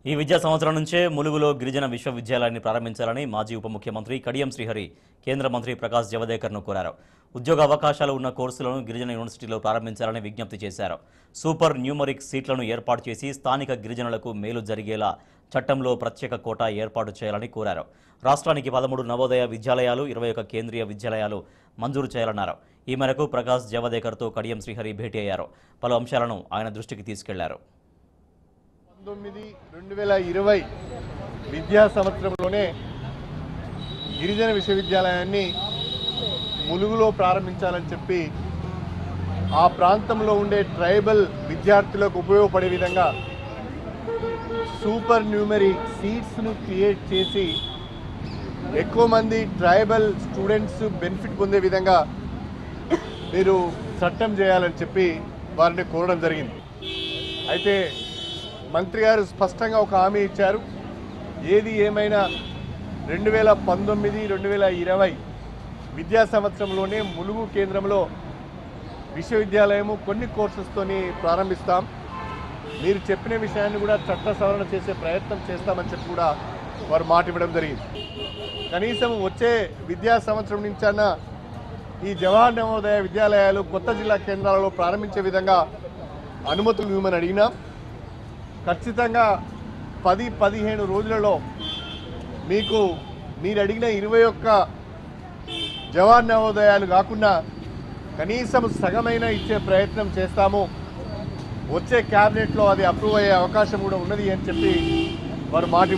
ఈ విద్యా సంవత్సరం నుంచే ములుగులో గిరిజన విశ్వవిద్యాలయాన్ని ప్రారంభించాలని మాజీ ఉప ముఖ్యమంత్రి కడియం శ్రీహరి కేంద్ర మంత్రి ప్రకాష్ జవదేకర్ను కోరారు. ఉద్యోగ అవకాశాలు ఉన్న కోర్సులను గిరిజన యూనివర్సిటీలో ప్రారంభించాలని విజ్ఞప్తి చేశారు. సూపర్ న్యూమరిక్ సీట్లను ఏర్పాటు చేసి స్థానిక గిరిజనులకు మేలు జరిగేలా చట్టంలో ప్రత్యేక కోటా ఏర్పాటు చేయాలని కోరారు. రాష్ట్రానికి 13 నవోదయ విద్యాలయాలు, 21 కేంద్రీయ విద్యాలయాలు మంజూరు చేయాలన్నారు. ఈ మేరకు ప్రకాష్ జవదేకర్తో కడియం శ్రీహరి భేటీ అయ్యారు. పలు అంశాలను ఆయన దృష్టికి తీసుకెళ్లారు. 2020 విద్యా సంవత్సరంలోనే గిరిజన విశ్వవిద్యాలయాన్ని ములుగులో ప్రారంభించాలని చెప్పి ఆ ప్రాంతంలో ఉండే ట్రైబల్ విద్యార్థులకు ఉపయోగపడే విధంగా సూపర్ న్యూమరిక్ సీట్స్ను క్రియేట్ చేసి ఎక్కువ మంది ట్రైబల్ స్టూడెంట్స్ బెనిఫిట్ పొందే విధంగా మీరు చట్టం చేయాలని చెప్పి వారిని కోరడం జరిగింది. అయితే మంత్రి గారు స్పష్టంగా ఒక హామీ ఇచ్చారు. ఏది ఏమైనా 2019-2020 విద్యా సంవత్సరంలోనే ములుగు కేంద్రంలో విశ్వవిద్యాలయము కొన్ని కోర్సెస్తోని ప్రారంభిస్తాం. మీరు చెప్పిన విషయాన్ని కూడా చట్ట సవరణ చేసే ప్రయత్నం చేస్తామని చెప్పి కూడా వారు మాట ఇవ్వడం జరిగింది. కనీసం వచ్చే విద్యా సంవత్సరం నుంచైనా ఈ జవహర్ నవోదయ విద్యాలయాలు కొత్త జిల్లా కేంద్రాలలో ప్రారంభించే విధంగా అనుమతులు ఇవ్వమని అడిగినాం. ఖచ్చితంగా 10-15 రోజులలో మీరు అడిగిన 21 జవహర్ నవోదయాలు కాకుండా కనీసం సగమైన ఇచ్చే ప్రయత్నం చేస్తాము. వచ్చే క్యాబినెట్లో అది అప్రూవ్ అయ్యే అవకాశం కూడా ఉన్నది అని చెప్పి వారు మాట